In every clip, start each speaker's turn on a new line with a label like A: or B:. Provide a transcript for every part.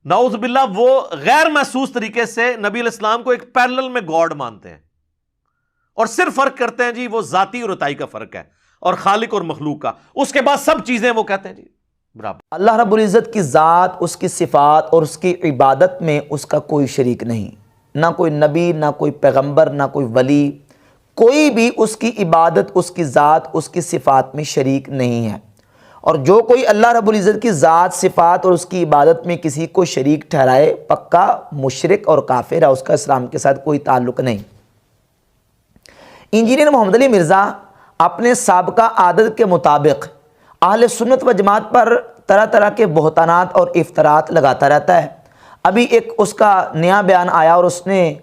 A: نعوذ باللہ وہ غیر محسوس طریقے سے نبی علیہ السلام کو ایک پیرلل میں گاڈ مانتے ہیں، اور صرف فرق کرتے ہیں جی وہ ذاتی اور عطائی کا فرق ہے، اور خالق اور مخلوق کا، اس کے بعد سب چیزیں وہ کہتے ہیں جی برابر۔
B: اللہ رب العزت کی ذات، اس کی صفات اور اس کی عبادت میں اس کا کوئی شریک نہیں، نہ کوئی نبی، نہ کوئی پیغمبر، نہ کوئی ولی، کوئی بھی اس کی عبادت، اس کی ذات، اس کی صفات میں شریک نہیں ہے۔ اور جو کوئی اللہ رب العزت کی ذات، صفات اور اس کی عبادت میں کسی کو شریک ٹھہرائے، پکا مشرک اور کافر ہے، اس کا اسلام کے ساتھ کوئی تعلق نہیں۔ انجینئر محمد علی مرزا اپنے سابقہ عادت کے مطابق اہل سنت و جماعت پر طرح طرح کے بہتانات اور افتراءات لگاتا رہتا ہے۔ ابھی ایک اس کا نیا بیان آیا اور اس نے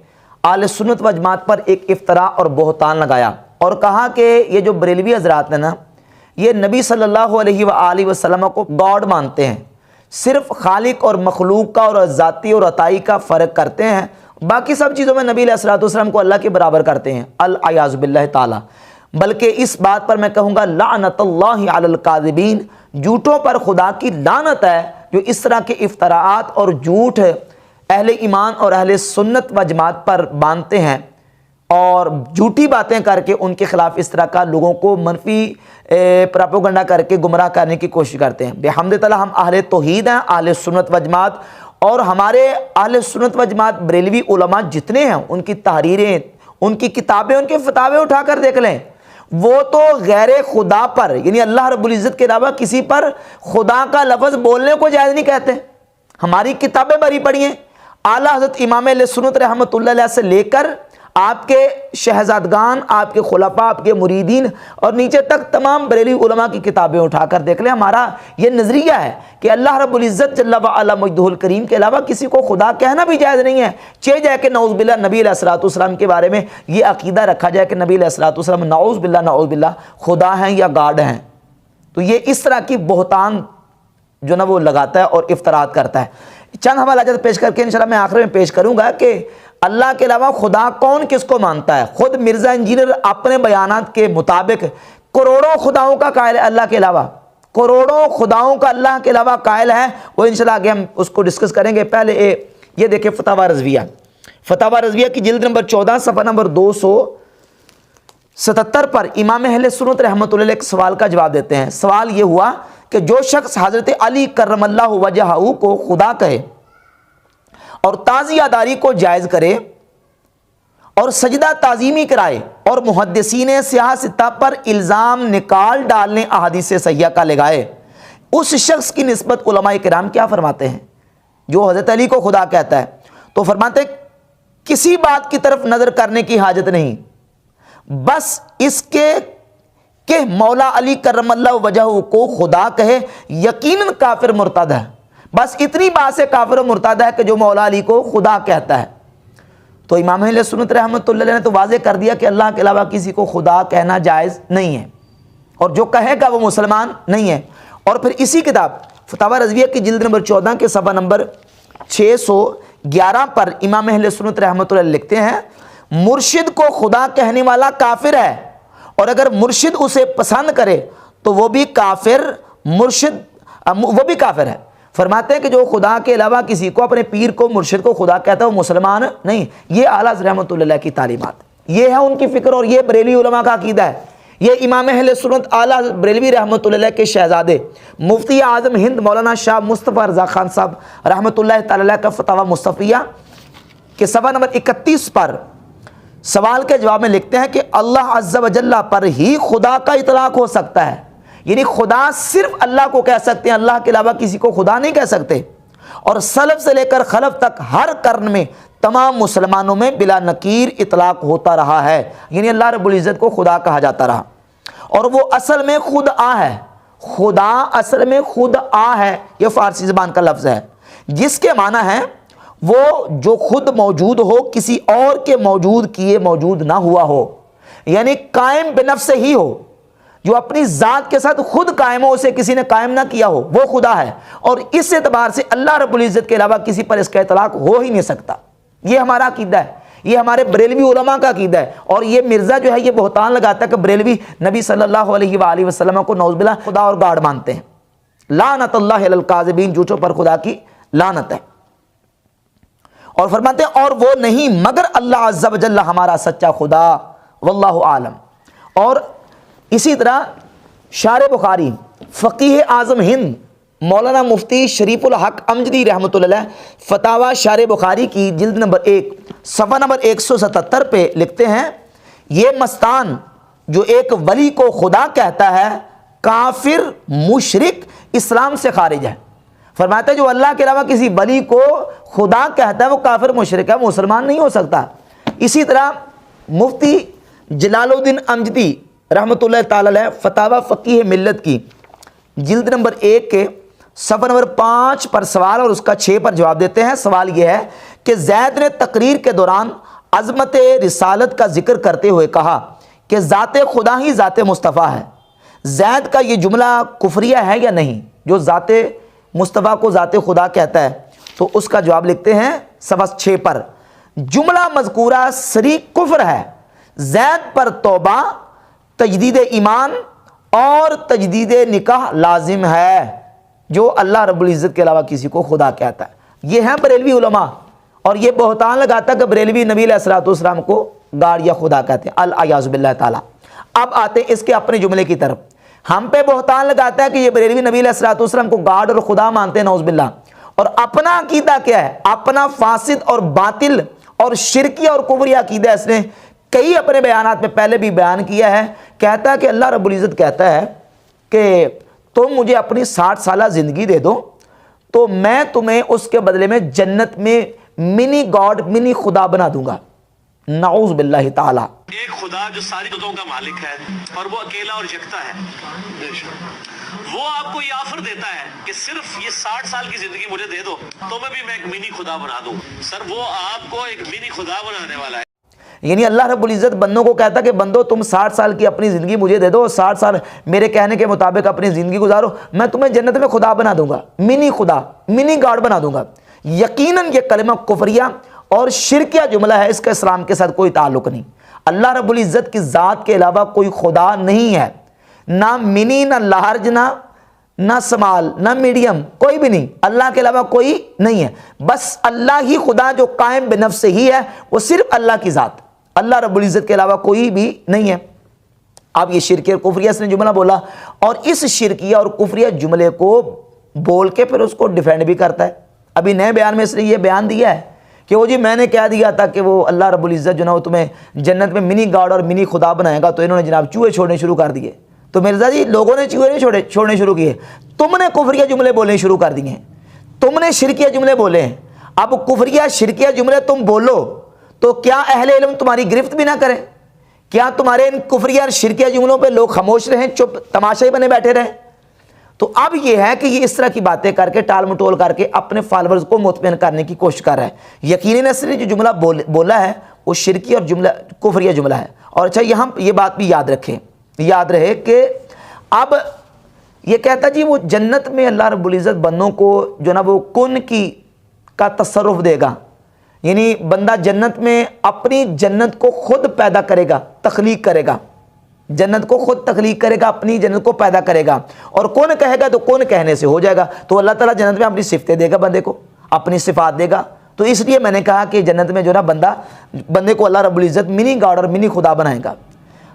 B: اہل سنت و جماعت پر ایک افتراء اور بہتان لگایا اور کہا کہ یہ جو بریلوی حضرات ہیں نا، یہ نبی صلی اللہ علیہ وآلہ وسلم کو گاڈ مانتے ہیں، صرف خالق اور مخلوق کا اور ذاتی اور عطائی کا فرق کرتے ہیں، باقی سب چیزوں میں نبی علیہ الصلوۃ والسلام کو اللہ کے برابر کرتے ہیں، العیاذ باللہ تعالی۔ بلکہ اس بات پر میں کہوں گا لعنت اللہ علی الکاذبین، جھوٹوں پر خدا کی لعنت ہے جو اس طرح کے افتراءات اور جھوٹ اہل ایمان اور اہل سنت و جماعت پر باندھتے ہیں اور جھوٹی باتیں کر کے ان کے خلاف اس طرح کا لوگوں کو منفی پراپوگنڈا کر کے گمراہ کرنے کی کوشش کرتے ہیں۔ بحمد تعالیٰ ہم اہل توحید ہیں، اہل سنت و جماعت، اور ہمارے اہل سنت و جماعت بریلوی علماء جتنے ہیں ان کی تحریریں، ان کی کتابیں، ان کے فتاوے اٹھا کر دیکھ لیں، وہ تو غیر خدا پر یعنی اللہ رب العزت کے علاوہ کسی پر خدا کا لفظ بولنے کو جائز نہیں کہتے۔ ہماری کتابیں بھری پڑی ہیں، اعلیٰ حضرت امام اہل سنت رحمۃ اللہ علیہ سے لے کر آپ کے شہزادگان، آپ کے خلفاء، آپ کے مریدین اور نیچے تک تمام بریلوی علماء کی کتابیں اٹھا کر دیکھ لیں۔ ہمارا یہ نظریہ ہے کہ اللہ رب العزت جل وعلا مجدہ الکریم کے علاوہ کسی کو خدا کہنا بھی جائز نہیں ہے، چاہے جائے کہ نعوذ باللہ نبی علیہ الصلوۃ والسلام کے بارے میں یہ عقیدہ رکھا جائے کہ نبی علیہ الصلوۃ والسلام نعوذ باللہ خدا ہیں یا گاڈ ہیں، تو یہ اس طرح کی بہتان جو نا وہ لگاتا ہے اور افتراءات کرتا ہے۔ چند حوالہ جات پیش کر کے انشاءاللہ میں آخر میں پیش کروں گا کہ اللہ کے علاوہ خدا کون کس کو مانتا ہے۔ خود مرزا انجینئر اپنے بیانات کے مطابق کروڑوں خداؤں کا قائل ہے، اللہ کے علاوہ کروڑوں خداؤں کا اللہ کے علاوہ قائل ہے، وہ انشاءاللہ آگے ہم اس کو ڈسکس کریں گے۔ پہلے یہ دیکھیں فتاوی رضویہ، فتاوی رضویہ کی جلد نمبر 14 صفحہ نمبر 277 پر امام اہل سنت رحمۃ اللہ علیہ ایک سوال کا جواب دیتے ہیں۔ سوال یہ ہوا کہ جو شخص حضرت علی کرم اللہ وجہہ کو خدا کہے اور تعزیہ داری کو جائز کرے اور سجدہ تعظیمی کرائے اور محدثین سیاہ ستہ پر الزام نکال ڈالنے احادیث صحیحہ کا لگائے، اس شخص کی نسبت علماء کرام کیا فرماتے ہیں جو حضرت علی کو خدا کہتا ہے؟ تو فرماتے ہیں کسی بات کی طرف نظر کرنے کی حاجت نہیں، بس اس کے کہ مولا علی کرم اللہ وجہہ کو خدا کہے یقیناً کافر مرتد ہے، بس اتنی بات سے کافر و مرتد ہے کہ جو مولا علی کو خدا کہتا ہے۔ تو امام اہل سنت رحمۃ اللہ علیہ نے تو واضح کر دیا کہ اللہ کے علاوہ کسی کو خدا کہنا جائز نہیں ہے، اور جو کہے گا وہ مسلمان نہیں ہے۔ اور پھر اسی کتاب فتاوی رضویہ کی جلد نمبر 14 کے صفحہ نمبر 611 پر امام اہل سنت رحمۃ اللہ علیہ لکھتے ہیں مرشد کو خدا کہنے والا کافر ہے، اور اگر مرشد اسے پسند کرے تو وہ بھی کافر ہے۔ فرماتے ہیں کہ جو خدا کے علاوہ کسی کو، اپنے پیر کو، مرشد کو خدا کہتا ہے وہ مسلمان نہیں۔ یہ اعلیٰ رحمۃ اللہ علیہ کی تعلیمات، یہ ہے ان کی فکر، اور یہ بریلوی علماء کا عقیدہ ہے۔ یہ امام اہل سنت اعلیٰ بریلوی رحمۃ اللہ علیہ کے شہزادے مفتی اعظم ہند مولانا شاہ مصطفیٰ رضا خان صاحب رحمۃ اللہ تعالی علیہ کا فتاوی مصطفیہ کے صفحہ نمبر 31 پر سوال کے جواب میں لکھتے ہیں کہ اللہ عز و جل پر ہی خدا کا اطلاق ہو سکتا ہے، یعنی خدا صرف اللہ کو کہہ سکتے ہیں، اللہ کے علاوہ کسی کو خدا نہیں کہہ سکتے۔ اور سلف سے لے کر خلف تک ہر قرن میں تمام مسلمانوں میں بلا نکیر اطلاق ہوتا رہا ہے، یعنی اللہ رب العزت کو خدا کہا جاتا رہا، اور وہ اصل میں خود آ ہے۔ خدا اصل میں خود آ ہے، یہ فارسی زبان کا لفظ ہے جس کے معنی ہے وہ جو خود موجود ہو، کسی اور کے موجود کیے موجود نہ ہوا ہو، یعنی قائم بنفس ہی ہو، جو اپنی ذات کے ساتھ خود قائم ہو، اسے کسی نے قائم نہ کیا ہو، وہ خدا ہے۔ اور اس اعتبار سے اللہ رب العزت کے علاوہ کسی پر اس کا اطلاق ہو ہی نہیں سکتا۔ یہ ہمارا عقیدہ ہے، یہ ہمارے بریلوی علماء کا عقیدہ ہے۔ اور یہ مرزا جو ہے یہ بہتان لگاتا ہے کہ بریلوی نبی صلی اللہ علیہ وآلہ وسلم کو نعوذ باللہ خدا اور گاڈ مانتے ہیں۔ لعنت اللہ علی الکاذبین، جھوٹوں پر خدا کی لعنت ہے۔ اور فرماتے ہیں اور وہ نہیں مگر اللہ عز و جل ہمارا سچا خدا، واللہ عالم۔ اور اسی طرح شارح بخاری فقیہ اعظم ہند مولانا مفتی شریف الحق امجدی رحمۃ اللہ علیہ فتاوی شارح بخاری کی جلد نمبر 1 صفحہ نمبر 177 پہ لکھتے ہیں، یہ مستان جو ایک ولی کو خدا کہتا ہے کافر مشرک اسلام سے خارج ہے۔ فرماتے ہیں جو اللہ کے علاوہ کسی ولی کو خدا کہتا ہے وہ کافر مشرک ہے، مسلمان نہیں ہو سکتا۔ اسی طرح مفتی جلال الدین امجدی رحمۃ اللہ تعالی علیہ فتاوی فقیہ ملت کی جلد نمبر 1 کے صفحہ نمبر 5 پر سوال اور اس کا 6 پر جواب دیتے ہیں۔ سوال یہ ہے کہ زید نے تقریر کے دوران عظمت رسالت کا ذکر کرتے ہوئے کہا کہ ذات خدا ہی ذات مصطفیٰ ہے، زید کا یہ جملہ کفریہ ہے یا نہیں جو ذات مصطفیٰ کو ذات خدا کہتا ہے؟ تو اس کا جواب لکھتے ہیں صفحہ 6 پر، جملہ مذکورہ صریح کفر ہے، زید پر توبہ، تجدید ایمان اور تجدید نکاح لازم ہے جو اللہ رب العزت کے علاوہ کسی کو خدا کہتا ہے۔ یہ ہیں بریلوی علماء، اور یہ بہتان لگاتا ہے کہ بریلوی نبی علیہ الصلوۃ والسلام کو گاڑ یا خدا کہتے ہیں، الیاذ باللہ تعالیٰ۔ اب آتے ہیں اس کے اپنے جملے کی طرف، ہم پہ بہتان لگاتا ہے کہ یہ بریلوی نبی علیہ الصلوۃ والسلام کو گاڈ اور خدا مانتے ہیں، نعوذ باللہ، اور اپنا عقیدہ کیا ہے؟ اپنا فاسد اور باطل اور شرکی اور کفری عقیدہ اس نے کئی اپنے بیانات میں پہلے بھی بیان کیا ہے۔ کہتا ہے کہ اللہ رب العزت کہتا ہے کہ تم مجھے اپنی 60 سالہ زندگی دے دو تو میں تمہیں اس کے بدلے میں جنت میں منی گاڈ منی خدا بنا دوں گا، نعوذ باللہ تعالی۔
A: ایک خدا جو ساری چیزوں کا مالک ہے اور وہ اکیلا اور یکتا ہے، وہ آپ کو یہ آفر دیتا ہے کہ صرف یہ 60 سال کی زندگی مجھے دے دو تو میں ایک منی خدا بنا دوں۔ سر وہ آپ کو ایک منی خدا بنانے والا ہے۔
B: یعنی اللہ رب العزت بندوں کو کہتا کہ بندو تم 60 سال کی اپنی زندگی مجھے دے دو، 60 سال میرے کہنے کے مطابق اپنی زندگی گزارو، میں تمہیں جنت میں خدا بنا دوں گا، منی خدا منی گاڈ بنا دوں گا۔ یقیناً یہ کلمہ کفریہ اور شرکیہ جملہ ہے، اس کا اسلام کے ساتھ کوئی تعلق نہیں۔ اللہ رب العزت کی ذات کے علاوہ کوئی خدا نہیں ہے، نہ منی نہ لارج نہ سمال نہ میڈیم، کوئی بھی نہیں، اللہ کے علاوہ کوئی نہیں ہے۔ بس اللہ ہی خدا جو قائم بنفس ہی ہے، وہ صرف اللہ کی ذات، اللہ رب العزت کے علاوہ کوئی بھی نہیں ہے۔ اب یہ شرکیہ اور کفریہ اس نے جملہ بولا، اور اس شرکیہ اور کفریہ جملے کو بول کے پھر اس کو ڈیفینڈ بھی کرتا ہے۔ ابھی نئے بیان میں اس نے یہ بیان دیا ہے کہ وہ جی میں نے کہہ دیا تھا کہ وہ اللہ رب العزت جو نا وہ تمہیں جنت میں منی گاڈ اور منی خدا بنائے گا، تو انہوں نے جناب چوہے چھوڑنے شروع کر دیے۔ تو مرزا جی لوگوں نے چوہے نہیں چھوڑنے شروع کیے، تم نے کفریہ جملے بولنے شروع کر دیے ہیں، تم نے شرکیہ جملے بولے ہیں۔ اب کفریہ شرکیہ جملے تم بولو تو کیا اہل علم تمہاری گرفت بھی نہ کریں؟ کیا تمہارے ان کفریہ اور شرکیہ جملوں پہ لوگ خاموش رہیں، چپ تماشائی بنے بیٹھے رہیں؟ تو اب یہ ہے کہ یہ اس طرح کی باتیں کر کے ٹال مٹول کر کے اپنے فالورز کو مطمئن کرنے کی کوشش کر رہا ہے۔ یقیناً اس نے جو جملہ بولا ہے وہ شرکی اور جملہ کفریہ جملہ ہے۔ اور اچھا یہاں یہ بات بھی یاد رہے کہ اب یہ کہتا جی وہ جنت میں اللہ رب العزت بندوں کو جو نا وہ کن کا تصرف دے گا، یعنی بندہ جنت میں اپنی جنت کو خود پیدا کرے گا، تخلیق کرے گا، جنت کو خود تخلیق کرے گا، اپنی جنت کو پیدا کرے گا، اور کون کہے گا تو کون کہنے سے ہو جائے گا۔ تو اللہ تعالیٰ جنت میں اپنی صفتیں دے گا، بندے کو اپنی صفات دے گا۔ تو اس لیے میں نے کہا کہ جنت میں جو نا بندے کو اللہ رب العزت منی گاڈ اور منی خدا بنائے گا۔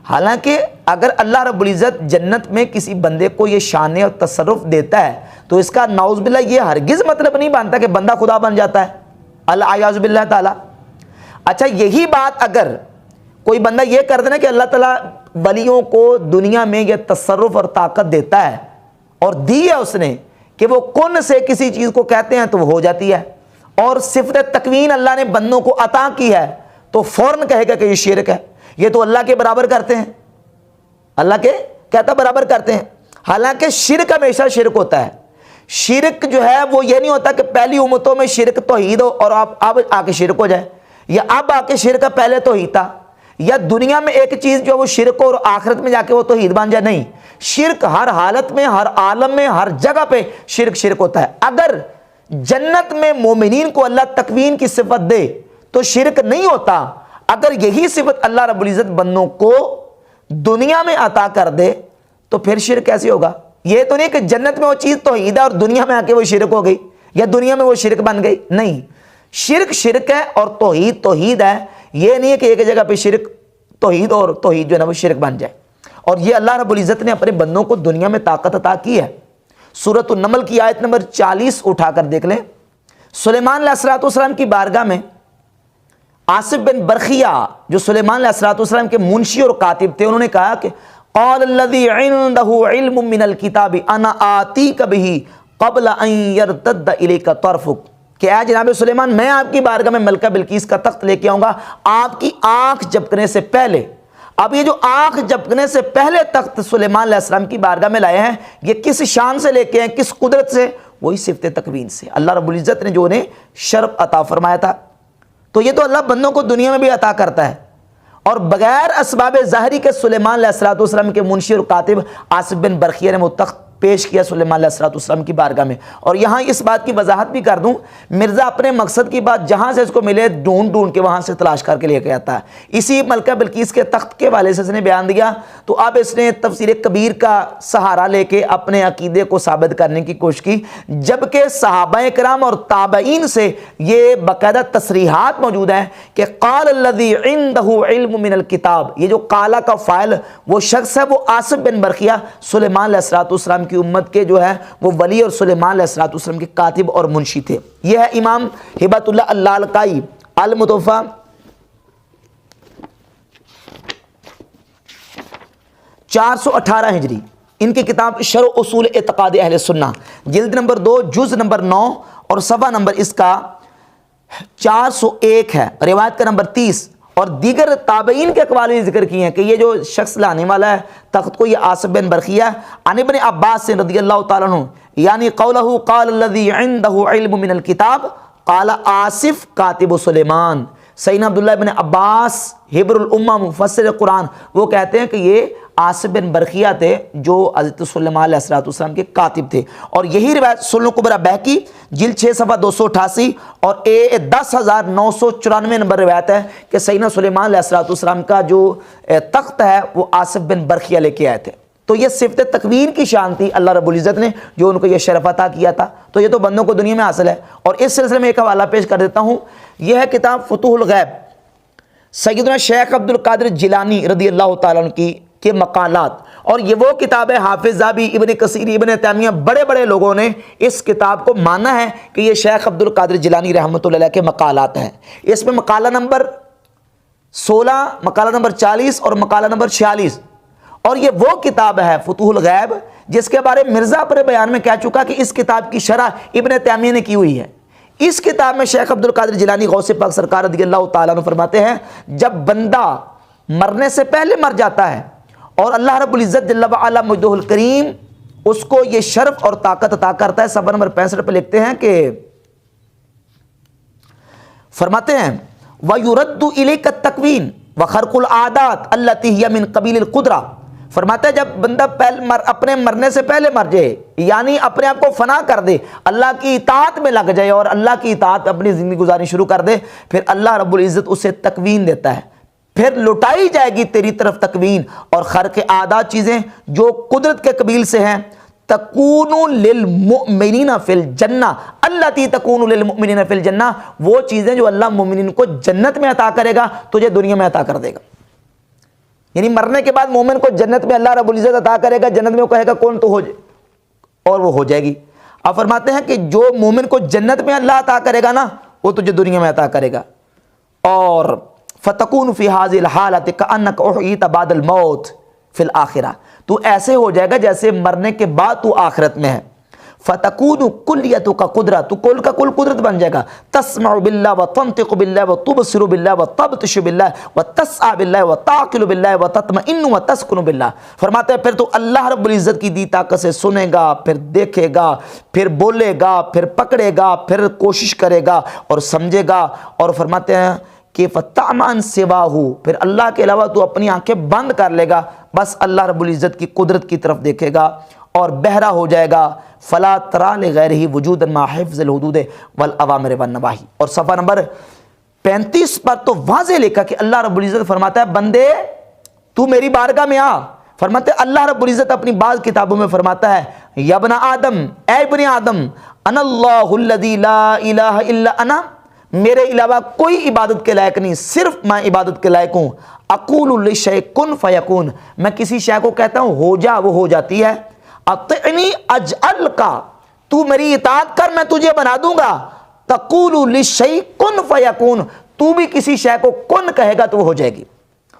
B: حالانکہ اگر اللہ رب العزت جنت میں کسی بندے کو یہ شان اور تصرف دیتا ہے تو اس کا نعوذ باللہ یہ ہرگز مطلب نہیں بنتا کہ بندہ خدا بن جاتا ہے، الیاذ باللہ تعالیٰ۔ اچھا یہی بات اگر کوئی بندہ یہ کر دینا کہ اللہ تعالیٰ ولیوں کو دنیا میں یہ تصرف اور طاقت دیتا ہے اور دی ہے اس نے کہ وہ کن سے کسی چیز کو کہتے ہیں تو وہ ہو جاتی ہے، اور صفت تکوین اللہ نے بندوں کو عطا کی ہے تو فوراً کہے گا کہ یہ شرک ہے، یہ تو اللہ کے برابر کرتے ہیں، اللہ کے کہتا برابر کرتے ہیں۔ حالانکہ شرک ہمیشہ شرک ہوتا ہے۔ شرک جو ہے وہ یہ نہیں ہوتا کہ پہلی امتوں میں شرک توحید ہو اور اب آ کے شرک ہو جائے، یا اب آ کے شرک پہلے توحید تھا، یا دنیا میں ایک چیز جو وہ شرک ہو اور آخرت میں جا کے وہ توحید بن جائے۔ نہیں، شرک ہر حالت میں، ہر عالم میں، ہر جگہ پہ شرک ہوتا ہے۔ اگر جنت میں مومنین کو اللہ تکوین کی صفت دے تو شرک نہیں ہوتا، اگر یہی صفت اللہ رب العزت بندوں کو دنیا میں عطا کر دے تو پھر شرک کیسے ہوگا؟ یہ تو نہیں کہ جنت میں وہ چیز توحید ہے اور دنیا میں آ کے وہ شرک ہو گئی یا دنیا میں وہ شرک بن گئی، نہیں، شرک شرک ہے اور توحید توحید ہے، یہ نہیں ہے کہ ایک جگہ پہ شرک توحید اور توحید جو ہے نا وہ شرک بن جائے۔ اور یہ اللہ رب العزت نے اپنے بندوں کو دنیا میں طاقت عطا کی ہے۔ سورۃ النمل کی آیت نمبر 40 اٹھا کر دیکھ لیں۔ سلیمان علیہ السلام کی بارگاہ میں آصف بن برخیہ جو سلیمان علیہ السلام کے منشی اور کاتب تھے، انہوں نے کہا کہ قال الذی عنده علم من الکتاب انا آتیک بہ قبل ان یرتد الیک طرفک، کہ اے جناب سلیمان میں آپ کی بارگاہ میں ملکہ بلقیس کا تخت لے کے آؤں گا آپ کی آنکھ جھپکنے سے پہلے۔ اب یہ جو آنکھ جھپکنے سے پہلے تخت سلیمان علیہ السلام کی بارگاہ میں لائے ہیں، یہ کس شان سے لے کے ہیں، کس قدرت سے؟ وہی صفت تکوین سے، اللہ رب العزت نے جو انہیں شرف عطا فرمایا تھا۔ تو یہ تو اللہ بندوں کو دنیا میں بھی عطا کرتا ہے، اور بغیر اسباب ظاہری کے سلیمان علیہ السلام کے منشی اور کاتب آصف بن برخیہ نے وہ تخت پیش کیا سلیمان علیہ السلام کی بارگاہ میں۔ اور یہاں اس بات کی وضاحت بھی کر دوں، مرزا اپنے مقصد کی بات جہاں سے اس کو ملے ڈھونڈ کے وہاں سے تلاش کر کے لے کے آتا ہے۔ اسی ملکہ بلقیس کے تخت کے والے سے اس نے بیان دیا، تو اب اس نے تفسیر کبیر کا سہارا لے کے اپنے عقیدے کو ثابت کرنے کی کوشش کی، جبکہ صحابہ کرام اور تابعین سے یہ باقاعدہ تصریحات موجود ہیں کہ قال الذی عنده علم من الکتاب، یہ جو قالا کا فاعل وہ شخص ہے، وہ آصف بن برخیہ سلیمان علیہ السلام کی امت کے جو ہے وہ ولی اور سلیمان علیہ السلام کے کاتب اور منشی تھے۔ یہ ہے امام ہبۃ اللہ اللالکائی المتوفی 418 ہجری، ان کی کتاب شرح اصول اعتقاد اہل سنہ، جلد نمبر 2 جز نمبر 9 اور صفحہ نمبر اس کا 401 ہے، روایت کا نمبر 30۔ اور دیگر تابعین کے اقوال بھی ذکر کیے ہیں کہ یہ جو شخص لانے والا ہے تخت کو، یہ آصف بن برخیہ عن ابن عباس سے رضی اللہ تعالیٰ عنہ، یعنی قولہ قال الذی عنده علم من الکتاب قال آصف کاتب سلیمان۔ سیدنا عبداللہ بن عباس حبر الامہ مفسر قرآن، وہ کہتے ہیں کہ یہ آصف بن برخیہ تھے جو حضرت سلیمان علیہ السلام کے کاتب تھے۔ اور یہی روایت سنن کبریٰ بہقی جلد 6 صفحہ 288 اور 10,994 نمبر روایت ہے کہ سیدنا سلیمان علیہ السلام کا جو تخت ہے وہ آصف بن برخیہ لے کے آئے تھے۔ تو یہ صفت تکوین کی شان تھی اللہ رب العزت نے جو ان کو یہ شرف عطا کیا تھا، تو یہ تو بندوں کو دنیا میں حاصل ہے۔ اور اس سلسلے میں ایک حوالہ پیش کر دیتا ہوں، یہ ہے کتاب فتوح الغیب، سیدنا شیخ عبد القادر جیلانی رضی اللہ تعالیٰ عنہ کے مقالات۔ اور یہ وہ کتاب ہے، حافظ ذہبی، ابن کثیر، ابن تیمیہ، بڑے بڑے لوگوں نے اس کتاب کو مانا ہے کہ یہ شیخ عبد القادر جیلانی رحمۃ اللہ علیہ کے مقالات ہیں۔ اس میں مقالہ نمبر 16، مقالہ نمبر 40 اور مقالہ نمبر 46، اور یہ وہ کتاب ہے فتوح الغیب جس کے بارے مرزا اپنے بیان میں کہہ چکا کہ اس کتاب کی شرح ابن تیمیہ نے کی ہوئی ہے۔ اس کتاب میں شیخ عبد القادر جیلانی غوث پاک سرکار رضی اللہ تعالیٰ عنہ فرماتے ہیں، جب بندہ مرنے سے پہلے مر جاتا ہے اور اللہ رب العزت جل وعلا مجدہ الکریم اس کو یہ شرف اور طاقت عطا کرتا ہے، صفحہ نمبر 65 پہ لکھتے ہیں کہ فرماتے ہیں وَيُرَدُّ إِلَيْكَ التَّكْوِينُ وَخَرْقُ الْعَادَاتِ الَّتِي هِيَ مِنْ قَبِيلِ الْقُدْرَةِ۔ فرماتا ہے جب بندہ اپنے مرنے سے پہلے مر جائے، یعنی اپنے آپ کو فنا کر دے، اللہ کی اطاعت میں لگ جائے اور اللہ کی اطاعت اپنی زندگی گزارنی شروع کر دے، پھر اللہ رب العزت اسے تکوین دیتا ہے، پھر لٹائی جائے گی تیری طرف تکوین اور خرق عادات چیزیں جو قدرت کے قبیل سے ہیں۔ تکون للمؤمنین فی الجنہ التی تکون للمؤمنین فی الجنہ، وہ چیزیں جو اللہ مومنین کو جنت میں عطا کرے گا تجھے دنیا میں عطا کر دے گا۔ یعنی مرنے کے بعد مومن کو جنت میں اللہ رب العزت عطا کرے گا، جنت میں وہ کہے گا کون تو ہو جائے، اور وہ ہو جائے گی۔ آپ فرماتے ہیں کہ جو مومن کو جنت میں اللہ عطا کرے گا نا، وہ تجھے دنیا میں عطا کرے گا۔ اور فتکون فی ہذہ الحالۃ کأنک احییت بعد الموت فی الآخرہ، تو ایسے ہو جائے گا جیسے مرنے کے بعد تو آخرت میں ہے۔ فتکون کلیتک قدرہ، تو کل کا کل قدرت بن جائے گا۔ تسمع باللہ وتنطق باللہ وتبصر باللہ وتبطش باللہ وتسعى باللہ وتعقل باللہ وتطمئن وتسکن باللہ۔ فرماتے ہیں پھر تو اللہ رب العزت کی دی طاقت سے سنے گا، پھر دیکھے گا، پھر بولے گا، پھر پکڑے گا، پھر کوشش کرے گا اور سمجھے گا۔ اور فرماتے ہیں کہ فتعمن سواہ، پھر اللہ کے علاوہ تو اپنی آنکھیں بند کر لے گا، بس اللہ رب العزت کی قدرت کی طرف دیکھے گا اور بہرا ہو جائے گا۔ فلا ترى لغیرہ وجودا مع حفظ الحدود والاوامر والنواہی۔ اور صفحہ نمبر 35 پر تو واضح لکھا کہ اللہ رب العزت فرماتا ہے بندے تو میری بارگاہ میں آ۔ فرماتے ہیں اللہ رب العزت اپنی بعض کتابوں میں فرماتا ہے یا ابن آدم، اے ابن آدم، انا اللہ الذی لا الہ الا انا، میرے علاوہ کوئی عبادت کے لائق نہیں، صرف میں عبادت کے لائق ہوں۔ اقول للشیء کن فیکون، میں کسی شے کو کہتا ہوں ہو جا، وہ ہو جاتی ہے۔ اطعنی اجعل کا، تو میری اطاعت کر میں تجھے بنا دوں گا۔ تقول للشیء کن فیکون، تو بھی کسی شے کو کن کہے گا تو وہ ہو جائے گی۔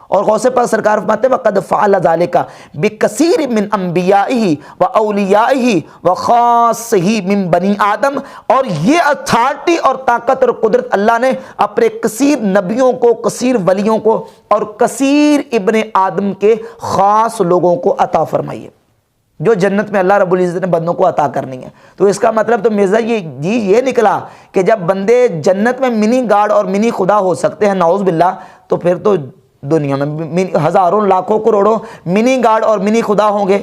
B: اور غوث پاک سرکار فرماتے ہیں وقد فعل ذلک بکثیر من انبیائہ و اولیائہ و خاصہ من بنی آدم، اور یہ اتھارٹی اور طاقت اور قدرت اللہ نے اپنے کثیر نبیوں کو، کثیر ولیوں کو اور کثیر ابن آدم کے خاص لوگوں کو عطا فرمائی ہے، جو جنت میں اللہ رب العزت نے بندوں کو عطا کرنی ہے۔ تو اس کا مطلب تو مرزا یہ نکلا کہ جب بندے جنت میں منی گاڈ اور منی خدا ہو سکتے ہیں نعوذ باللہ، تو پھر تو دنیا میں ہزاروں لاکھوں کروڑوں منی گاڈ اور منی خدا ہوں گے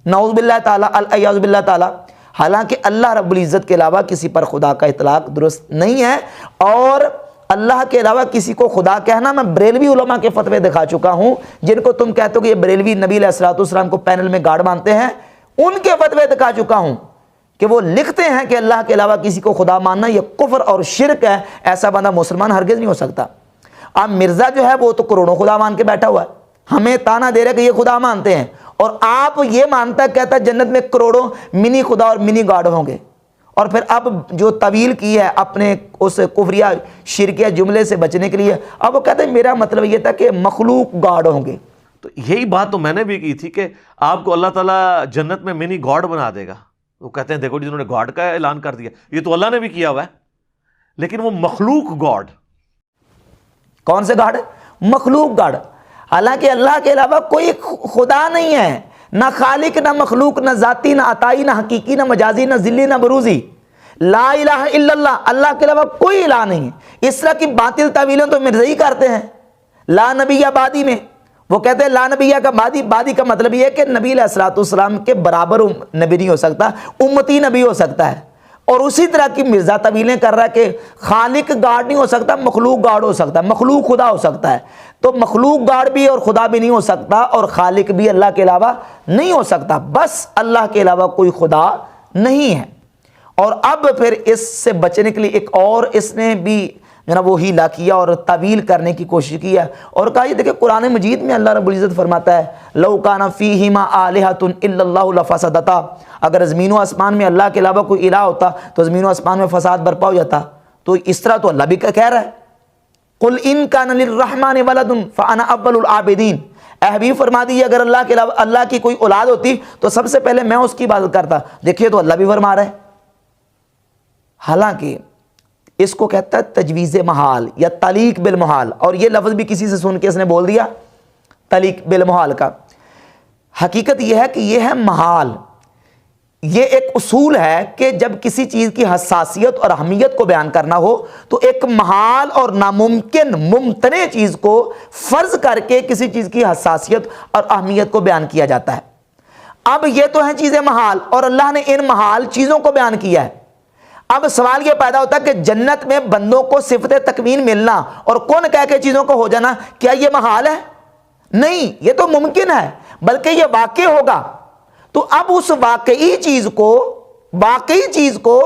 B: نعوذ باللہ تعالیٰ، الیاذ باللہ تعالیٰ۔ حالانکہ اللہ رب العزت کے علاوہ کسی پر خدا کا اطلاق درست نہیں ہے، اور اللہ کے علاوہ کسی کو خدا کہنا، میں بریلوی علماء کے فتوے دکھا چکا ہوں جن کو تم کہتے ہو کہ یہ بریلوی نبی علیہ الصلوۃ والسلام کو پینل میں گاڈ مانتے ہیں، ان کے فتوے دکھا چکا ہوں کہ وہ لکھتے ہیں کہ اللہ کے علاوہ کسی کو خدا ماننا یہ کفر اور شرک ہے، ایسا بندہ مسلمان ہرگز نہیں ہو سکتا۔ اب مرزا جو ہے وہ تو کروڑوں خدا مان کے بیٹھا ہوا ہے، ہمیں تانا دے رہے کہ یہ خدا مانتے ہیں، اور آپ یہ مانتا کہتا ہے جنت میں کروڑوں منی خدا اور منی گاڈ ہوں گے۔ اور پھر اب جو طویل کی ہے اپنے اس کفریہ شرکیہ جملے سے بچنے کے لیے، اب وہ کہتے ہیں میرا مطلب یہ تھا کہ مخلوق گاڈ ہوں گے۔
A: تو یہی بات تو میں نے بھی کی تھی کہ آپ کو اللہ تعالیٰ جنت میں منی گاڈ بنا دے گا۔ وہ کہتے ہیں دیکھو جنہوں نے گاڈ کا اعلان کر دیا، یہ تو اللہ نے بھی کیا ہوا ہے، لیکن وہ مخلوق گاڈ،
B: کون سے گاڈ؟ مخلوق گاڈ۔ حالانکہ اللہ کے علاوہ کوئی خدا نہیں ہے، نہ خالق نہ مخلوق، نہ ذاتی نہ عطائی نہ حقیقی نہ مجازی نہ ذلی نہ بروزی، لا الہ الا اللہ، اللہ کے علاوہ کوئی الہ نہیں ہے۔ اس طرح کی باطل تعویلیں تو مرزائی کرتے ہیں لا نبی بادی میں، وہ کہتے ہیں لا نبی کا بادی کا مطلب یہ ہے کہ نبی علیہ الصلوۃ والسلام کے برابر نبی نہیں ہو سکتا، امتی نبی ہو سکتا ہے۔ اور اسی طرح کی مرزا طویلیں کر رہا ہے کہ خالق گاڈ نہیں ہو سکتا، مخلوق گاڈ ہو سکتا ہے، مخلوق خدا ہو سکتا ہے۔ تو مخلوق گاڈ بھی اور خدا بھی نہیں ہو سکتا، اور خالق بھی اللہ کے علاوہ نہیں ہو سکتا، بس اللہ کے علاوہ کوئی خدا نہیں ہے۔ اور اب پھر اس سے بچنے کے لیے ایک اور اس نے بھی جناب وہ ہیلا کیا اور تعویل کرنے کی کوشش کی ہے، اور کہا یہ دیکھیں قرآن مجید میں اللہ رب العزت فرماتا ہے لو کان فیہما آلہۃ الا اللہ لفسدتا، اگر زمین و آسمان میں اللہ کے علاوہ کوئی الہ ہوتا تو زمین و آسمان میں فساد برپا ہو جاتا۔ تو اس طرح تو اللہ بھی کہہ رہا ہے قل ان کان للرحمن ولد فانا اول العابدین، اے حبیب فرما دیجیے اگر اللہ کے علاوہ اللہ کی کوئی اولاد ہوتی تو سب سے پہلے میں اس کی عبادت کرتا۔ دیکھیے تو اللہ بھی فرما رہا ہے۔ حالانکہ اس کو کہتا ہے تجویز محال یا تعلیق بالمحال، اور یہ لفظ بھی کسی سے سن کے اس نے بول دیا تعلیق بالمحال کا۔ حقیقت یہ ہے کہ یہ ہے محال، یہ ایک اصول ہے کہ جب کسی چیز کی حساسیت اور اہمیت کو بیان کرنا ہو تو ایک محال اور ناممکن ممتنع چیز کو فرض کر کے کسی چیز کی حساسیت اور اہمیت کو بیان کیا جاتا ہے۔ اب یہ تو ہیں چیزیں محال، اور اللہ نے ان محال چیزوں کو بیان کیا ہے۔ اب سوال یہ پیدا ہوتا ہے کہ جنت میں بندوں کو صفت تکوین ملنا اور کون کہہ کے چیزوں کو ہو جانا، کیا یہ محال ہے؟ نہیں، یہ تو ممکن ہے، بلکہ یہ واقع ہوگا۔ تو اب اس واقعی چیز کو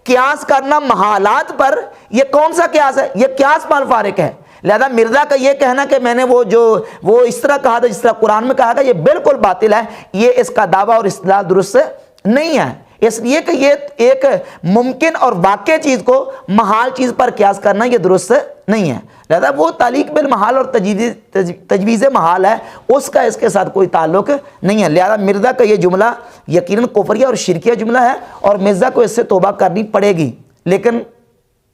B: قیاس کرنا محالات پر، یہ کون سا قیاس ہے؟ یہ قیاس مال فارق ہے۔ لہذا مرزا کا یہ کہنا کہ میں نے وہ اس طرح کہا تھا جس طرح قرآن میں کہا تھا، یہ بالکل باطل ہے، یہ اس کا دعویٰ اور استدلال درست نہیں ہے، اس لیے کہ یہ ایک ممکن اور واقع چیز کو محال چیز پر قیاس کرنا یہ درست نہیں ہے۔ لہذا وہ تعلیق بالمحال اور تجویز محال ہے، اس کا اس کے ساتھ کوئی تعلق نہیں ہے۔ لہذا مرزا کا یہ جملہ یقیناً کفریہ اور شرکیہ جملہ ہے، اور مرزا کو اس سے توبہ کرنی پڑے گی، لیکن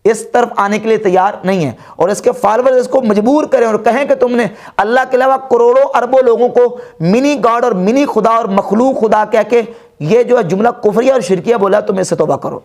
B: اس طرف آنے کے لیے تیار نہیں ہے، اور اس کے فالوور اس کو مجبور کریں اور کہیں کہ تم نے اللہ کے علاوہ کروڑوں اربوں لوگوں کو منی گاڈ اور منی خدا اور مخلوق خدا کہہ کے یہ جو ہے جملہ کفریہ اور شرکیہ بولا، تم اس سے توبہ کرو۔